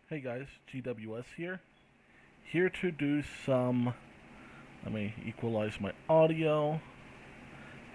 Hey guys, GWS here. Here to do some. Let me equalize my audio.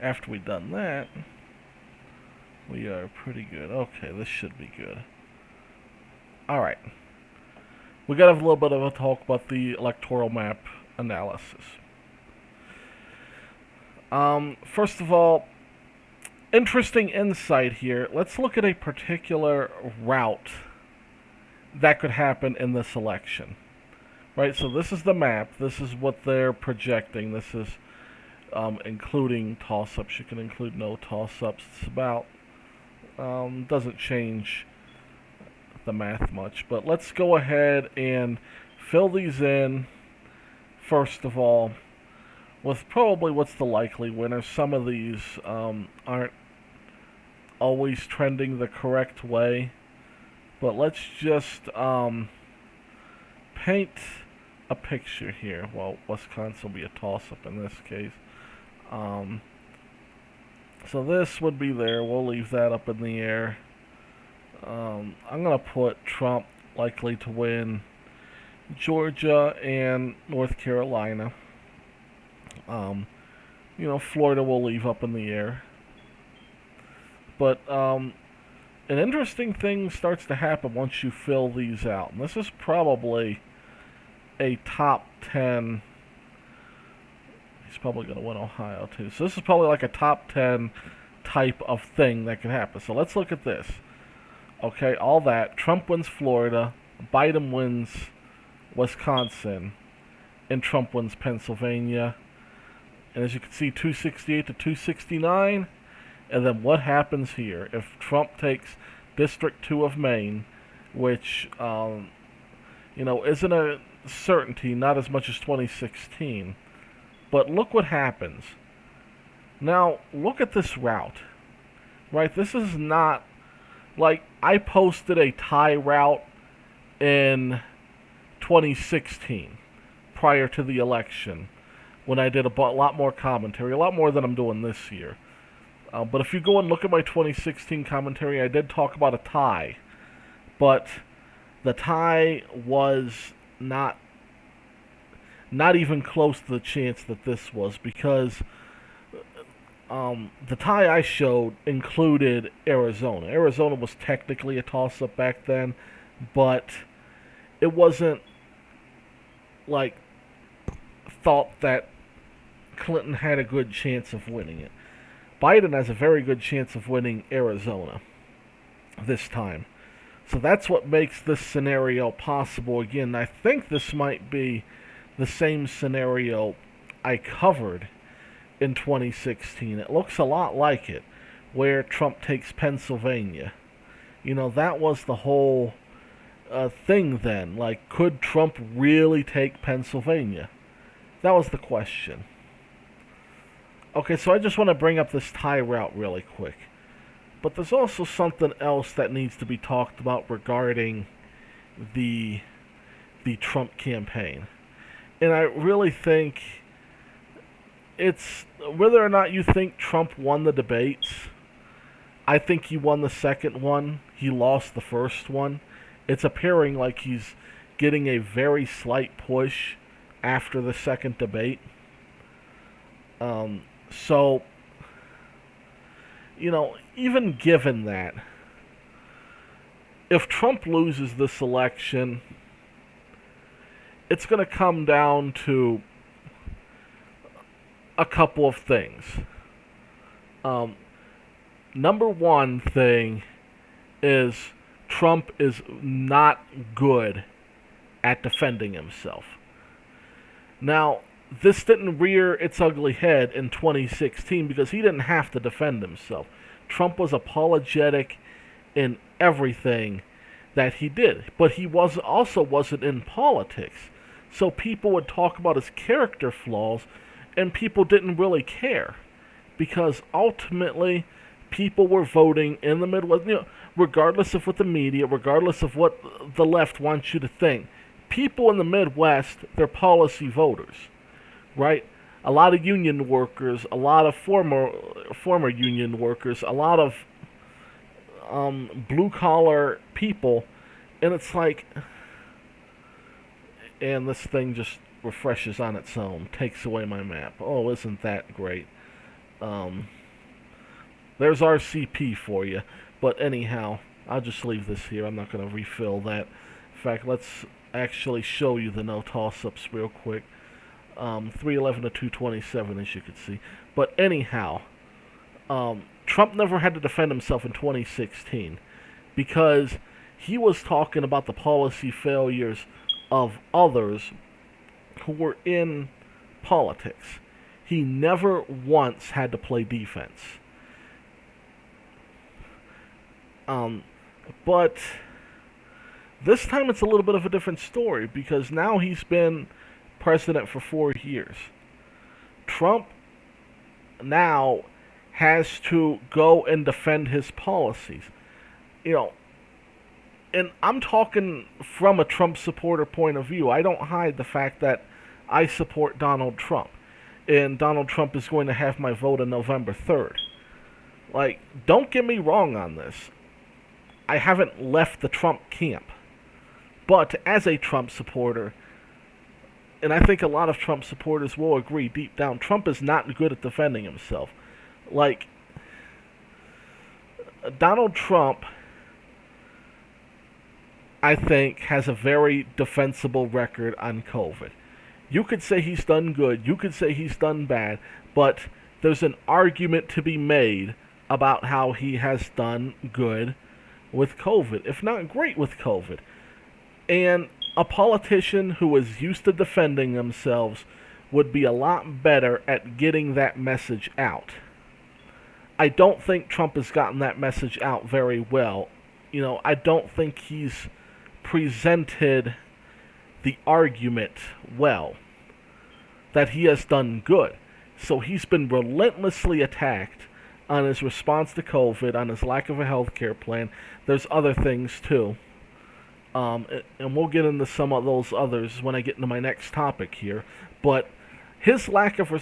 After we've done that, we are pretty good. Okay, this should be good. Alright. We gotta have a little bit of a talk about the electoral map analysis. First of all, interesting insight here. Let's look at a particular route that could happen in this election. Right, so this is the map. This is what they're projecting. This is including toss-ups. You can include no toss-ups. It's about, doesn't change the math much. But let's go ahead and fill these in, first of all, with probably what's the likely winner. Some of these aren't always trending the correct way. But let's just paint a picture here. Well, Wisconsin will be a toss-up in this case. So this would be there. We'll leave that up in the air. I'm going to put Trump likely to win Georgia and North Carolina. Florida we'll leave up in the air. But an interesting thing starts to happen once you fill these out. And this is probably a top 10. He's probably going to win Ohio, too. So this is probably like a top 10 type of thing that could happen. So let's look at this. Okay, all that. Trump wins Florida. Biden wins Wisconsin. And Trump wins Pennsylvania. And as you can see, 268 to 269. And then what happens here? If Trump takes District 2 of Maine, which, isn't a certainty, not as much as 2016. But look what happens. Now, look at this route. Right? This is not, like, I posted a tie route in 2016, prior to the election, when I did a lot more commentary, a lot more than I'm doing this year. But if you go and look at my 2016 commentary, I did talk about a tie. But the tie was not even close to the chance that this was, because the tie I showed included Arizona. Arizona was technically a toss-up back then, but it wasn't like thought that Clinton had a good chance of winning it. Biden has a very good chance of winning Arizona this time. So that's what makes this scenario possible. Again, I think this might be the same scenario I covered in 2016. It looks a lot like it, where Trump takes Pennsylvania. That was the whole thing then. Like, could Trump really take Pennsylvania? That was the question. Okay, so I just want to bring up this tie route really quick. But there's also something else that needs to be talked about regarding the Trump campaign. And I really think it's, whether or not you think Trump won the debates, I think he won the second one. He lost the first one. It's appearing like he's getting a very slight push after the second debate. So, even given that, if Trump loses this election, it's going to come down to a couple of things. Number one thing is Trump is not good at defending himself. Now, this didn't rear its ugly head in 2016 because he didn't have to defend himself. Trump was apologetic in everything that he did, but he wasn't in politics. So people would talk about his character flaws, and people didn't really care, because ultimately people were voting in the Midwest. Regardless of what the media, regardless of what the left wants you to think, people in the Midwest, they're policy voters. Right? A lot of union workers, a lot of former union workers, a lot of blue collar people, and it's like, and this thing just refreshes on its own, takes away my map. Oh, isn't that great? Um, there's RCP for you. But anyhow, I'll just leave this here. I'm not going to refill that. In fact, let's actually show you the no toss-ups real quick. 311 to 227, as you can see. But anyhow, Trump never had to defend himself in 2016 because he was talking about the policy failures of others who were in politics. He never once had to play defense. But this time it's a little bit of a different story because now he's been president for 4 years. Trump now has to go and defend his policies. And I'm talking from a Trump supporter point of view. I don't hide the fact that I support Donald Trump. And Donald Trump is going to have my vote on November 3rd. Don't get me wrong on this. I haven't left the Trump camp. But as a Trump supporter, and I think a lot of Trump supporters will agree deep down, Trump is not good at defending himself. Donald Trump, I think, has a very defensible record on COVID. You could say he's done good, you could say he's done bad, but there's an argument to be made about how he has done good with COVID, if not great with COVID. And a politician who is used to defending themselves would be a lot better at getting that message out. I don't think Trump has gotten that message out very well. I don't think he's presented the argument well that he has done good. So he's been relentlessly attacked on his response to COVID, on his lack of a health care plan. There's other things too. And we'll get into some of those others when I get into my next topic here. But his lack of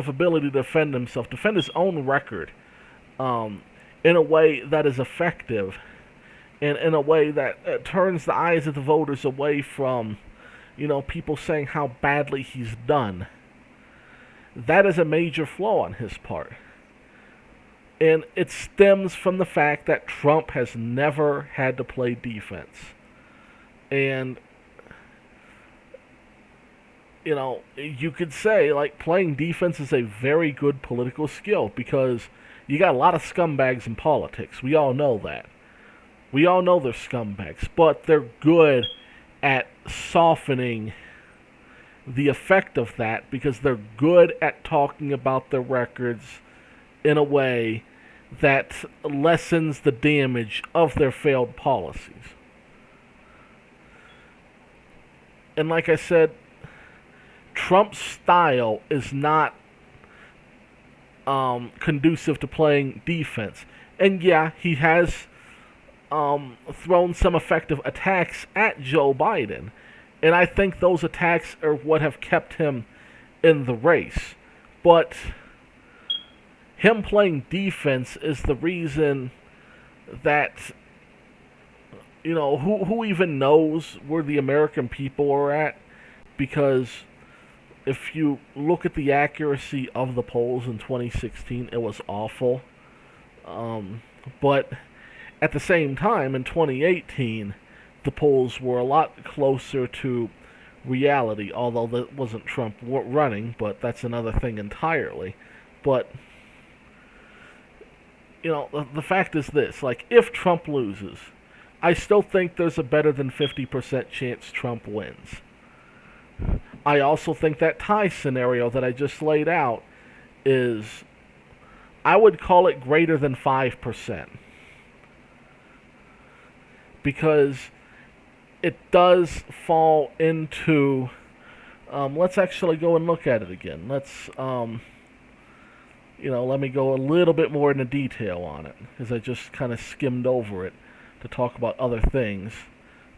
ability to defend himself, defend his own record, in a way that is effective, and in a way that turns the eyes of the voters away from, people saying how badly he's done. That is a major flaw on his part. And it stems from the fact that Trump has never had to play defense. And, you could say, playing defense is a very good political skill because you got a lot of scumbags in politics. We all know that. We all know they're scumbags, but they're good at softening the effect of that because they're good at talking about their records in a way that lessens the damage of their failed policies. And like I said, Trump's style is not conducive to playing defense. And yeah, he has thrown some effective attacks at Joe Biden. And I think those attacks are what have kept him in the race. But him playing defense is the reason that, who even knows where the American people are at? Because if you look at the accuracy of the polls in 2016, it was awful. But at the same time, in 2018, the polls were a lot closer to reality, although that wasn't Trump running, but that's another thing entirely. But the fact is this, if Trump loses, I still think there's a better than 50% chance Trump wins. I also think that tie scenario that I just laid out is, I would call it greater than 5%. Because it does fall into, let's actually go and look at it again. Let's, let me go a little bit more into detail on it, because I just kind of skimmed over it to talk about other things.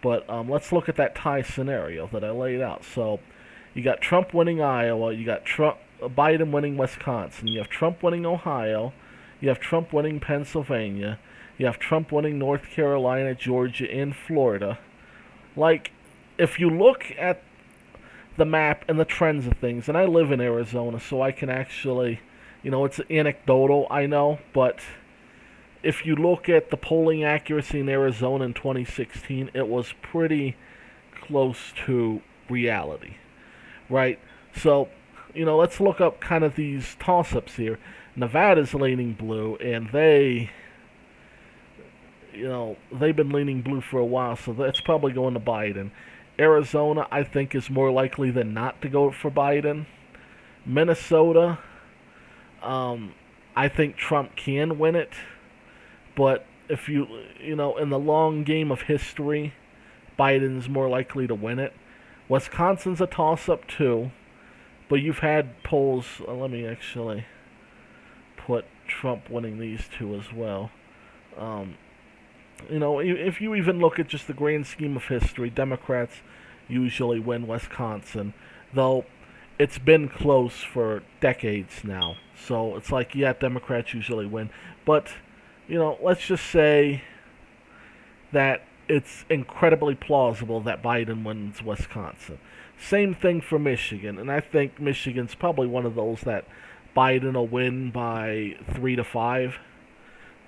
But let's look at that tie scenario that I laid out. So you got Trump winning Iowa, you got Biden winning Wisconsin, you have Trump winning Ohio, you have Trump winning Pennsylvania, you have Trump winning North Carolina, Georgia, and Florida. if you look at the map and the trends of things, and I live in Arizona, so I can actually, it's anecdotal, I know, but if you look at the polling accuracy in Arizona in 2016, it was pretty close to reality, right? So, let's look up kind of these toss ups here. Nevada's leaning blue, and they've been leaning blue for a while, so that's probably going to Biden. Arizona, I think, is more likely than not to go for Biden. Minnesota, I think Trump can win it, but if in the long game of history, Biden's more likely to win it. Wisconsin's a toss-up too, but you've had polls. Let me actually put Trump winning these two as well. If you even look at just the grand scheme of history, Democrats usually win Wisconsin, though it's been close for decades now. So it's like, yeah, Democrats usually win. But, let's just say that it's incredibly plausible that Biden wins Wisconsin. Same thing for Michigan, and I think Michigan's probably one of those that Biden will win by 3 to 5.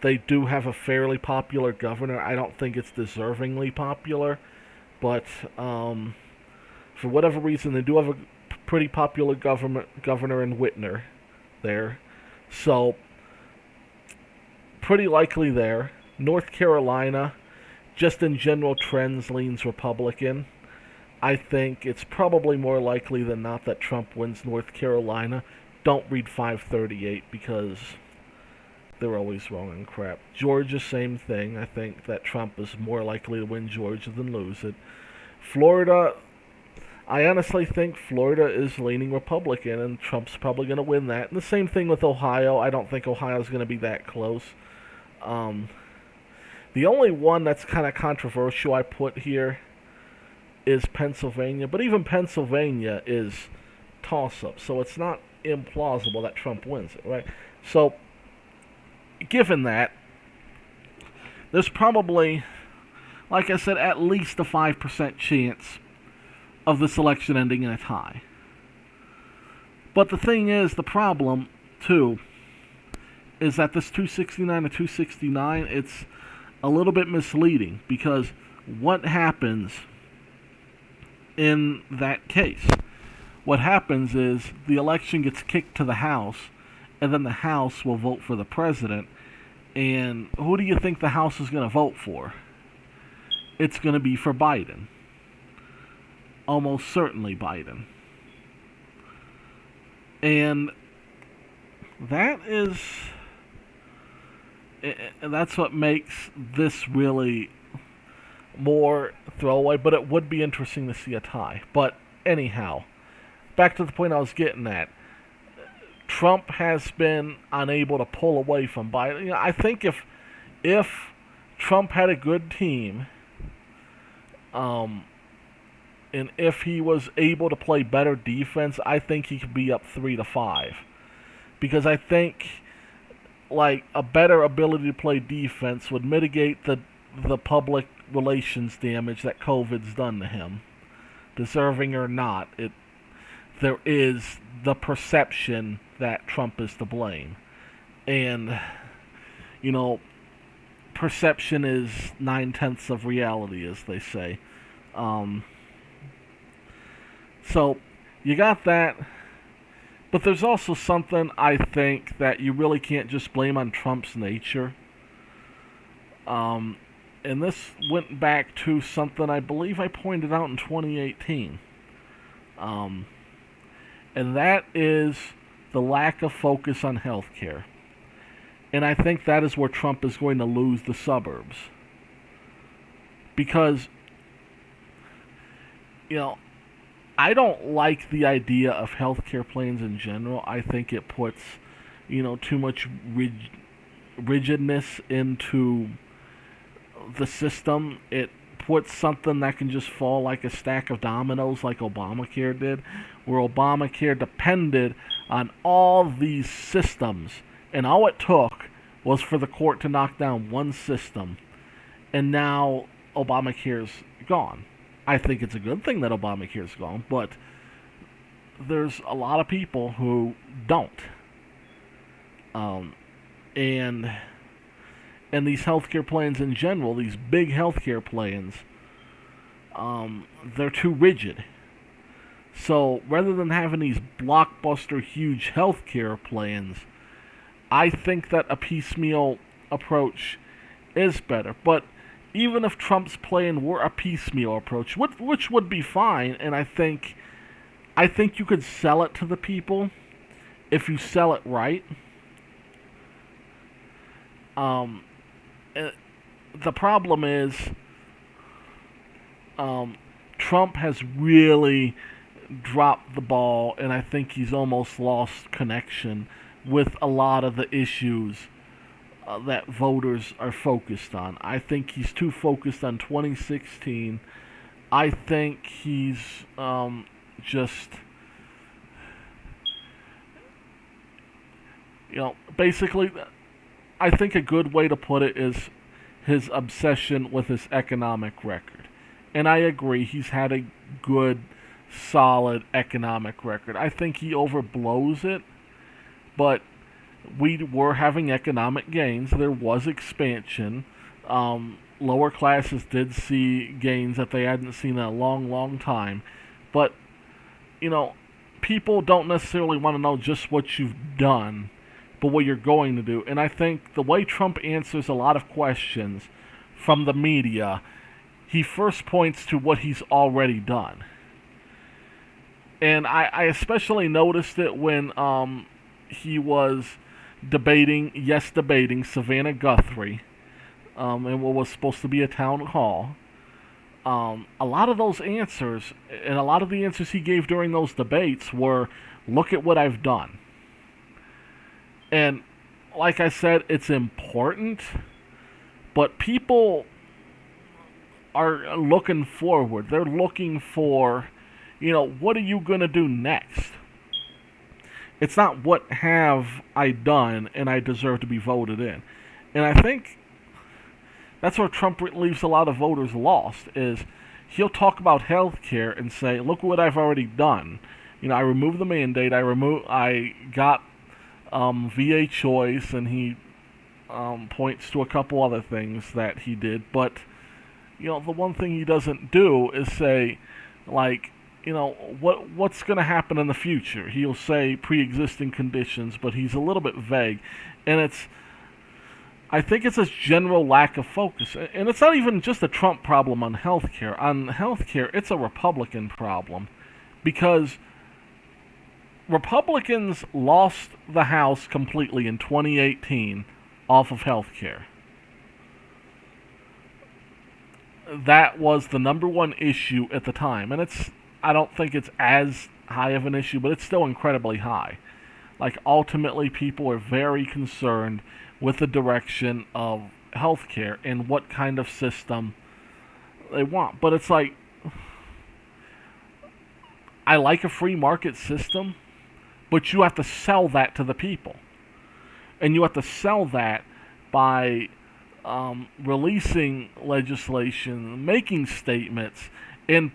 They do have a fairly popular governor. I don't think it's deservingly popular, but for whatever reason, they do have a pretty popular governor in Whitner there. So, pretty likely there. North Carolina, just in general trends, leans Republican. I think it's probably more likely than not that Trump wins North Carolina. Don't read 538 because they're always wrong and crap. Georgia, same thing. I think that Trump is more likely to win Georgia than lose it. Florida, I honestly think Florida is leaning Republican, and Trump's probably going to win that. And the same thing with Ohio. I don't think Ohio's going to be that close. The only one that's kind of controversial I put here is Pennsylvania, but even Pennsylvania is toss-up, so it's not implausible that Trump wins it, right? So, given that, there's probably, like I said, at least a 5% chance of this election ending in a tie. But the thing is, the problem, too, is that this 269 to 269, it's a little bit misleading, because what happens in that case? What happens is the election gets kicked to the House, and then the House will vote for the president. And who do you think the House is going to vote for? It's going to be for Biden. Almost certainly Biden. And that's what makes this really more throwaway, but it would be interesting to see a tie. But anyhow, back to the point I was getting at. Trump has been unable to pull away from Biden. I think if Trump had a good team, and if he was able to play better defense, I think he could be up 3 to 5. Because I think like a better ability to play defense would mitigate the public relations damage that COVID's done to him, deserving or not. There is the perception that Trump is to blame. And, perception is 9/10 of reality, as they say. So, you got that. But there's also something I think that you really can't just blame on Trump's nature. And this went back to something I believe I pointed out in 2018. And that is the lack of focus on healthcare. And I think that is where Trump is going to lose the suburbs. Because, I don't like the idea of healthcare plans in general. I think it puts, too much rigidness into the system. It puts something that can just fall like a stack of dominoes like Obamacare did, where Obamacare depended on all these systems, and all it took was for the court to knock down one system, and now Obamacare's gone. I think it's a good thing that Obamacare's gone, but there's a lot of people who don't. Um, and these healthcare plans in general, these big healthcare plans, they're too rigid. So rather than having these blockbuster, huge healthcare plans, I think that a piecemeal approach is better. But even if Trump's plan were a piecemeal approach, which would be fine, and I think you could sell it to the people if you sell it right. Um, the problem is Trump has really dropped the ball, and I think he's almost lost connection with a lot of the issues that voters are focused on. I think he's too focused on 2016. I think he's just, basically, I think a good way to put it is his obsession with his economic record. And I agree, he's had a good, solid economic record. I think he overblows it, but we were having economic gains. There was expansion. Lower classes did see gains that they hadn't seen in a long, long time. But, people don't necessarily want to know just what you've done, but what you're going to do. And I think the way Trump answers a lot of questions from the media, he first points to what he's already done. And I especially noticed it when he was debating Savannah Guthrie in what was supposed to be a town hall. A lot of those answers, and a lot of the answers he gave during those debates were, look at what I've done. And like I said, it's important, but people are looking forward. They're looking for, what are you going to do next? It's not what have I done and I deserve to be voted in. And I think that's where Trump leaves a lot of voters lost, is he'll talk about health care and say, look what I've already done. I removed the mandate, I got VA choice, and he points to a couple other things that he did. But, the one thing he doesn't do is say, like, what's going to happen in the future. He'll say pre-existing conditions, but he's a little bit vague. And I think it's a general lack of focus. And it's not even just a Trump problem on healthcare. On healthcare, it's a Republican problem, because Republicans lost the House completely in 2018 off of healthcare. That was the number one issue at the time. And I don't think it's as high of an issue, but it's still incredibly high. Like, ultimately, people are very concerned with the direction of healthcare and what kind of system they want. But it's like, I like a free market system, but you have to sell that to the people. And you have to sell that by releasing legislation, making statements, and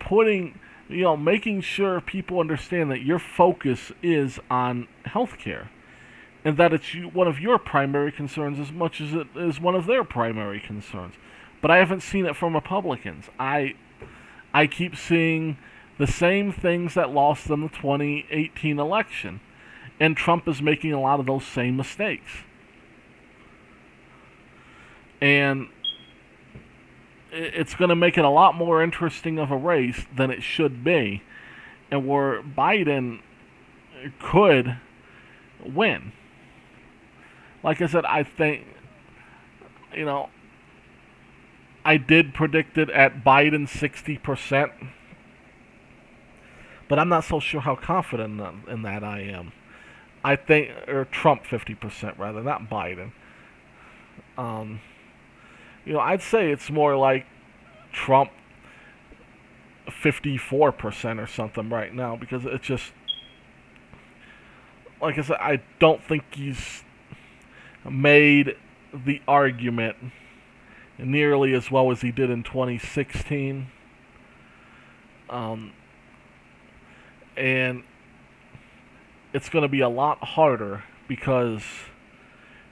making sure people understand that your focus is on healthcare, and that it's one of your primary concerns as much as it is one of their primary concerns. But I haven't seen it from Republicans. I keep seeing the same things that lost them the 2018 election, and Trump is making a lot of those same mistakes. And it's going to make it a lot more interesting of a race than it should be, and where Biden could win. Like I said, I think, I did predict it at Biden 60%, but I'm not so sure how confident in that I am. I think, or Trump 50% rather, not Biden. I'd say it's more like Trump 54% or something right now, because it's just, like I said, I don't think he's made the argument nearly as well as he did in 2016. Um, and it's going to be a lot harder because,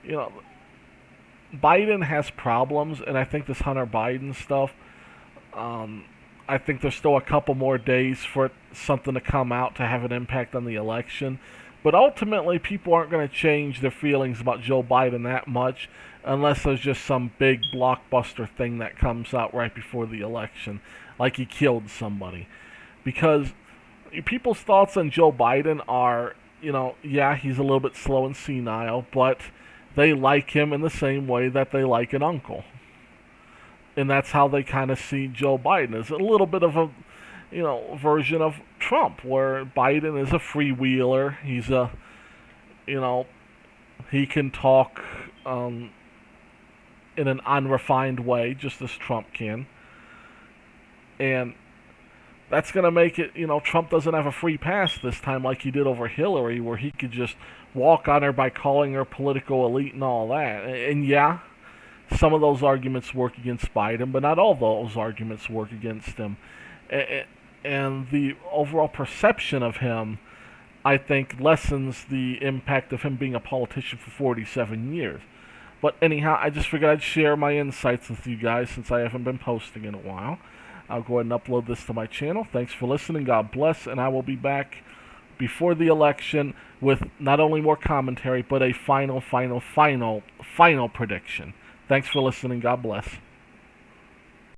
you know, Biden has problems, and I think this Hunter Biden stuff, um, I think there's still a couple more days for something to come out to have an impact on the election. But ultimately, people aren't going to change their feelings about Joe Biden that much unless there's just some big blockbuster thing that comes out right before the election, like he killed somebody. Because people's thoughts on Joe Biden are, yeah, he's a little bit slow and senile, but they like him in the same way that they like an uncle. And that's how they kind of see Joe Biden as a little bit of a, version of Trump, where Biden is a freewheeler. He's a, you know, he can talk in an unrefined way, just as Trump can. And that's going to make it, Trump doesn't have a free pass this time like he did over Hillary, where he could just walk on her by calling her political elite and all that. And yeah, some of those arguments work against Biden, but not all those arguments work against him. And the overall perception of him, I think, lessens the impact of him being a politician for 47 years. But anyhow, I just figured I'd share my insights with you guys since I haven't been posting in a while. I'll go ahead and upload this to my channel. Thanks for listening. God bless. And I will be back before the election with not only more commentary, but a final prediction. Thanks for listening. God bless.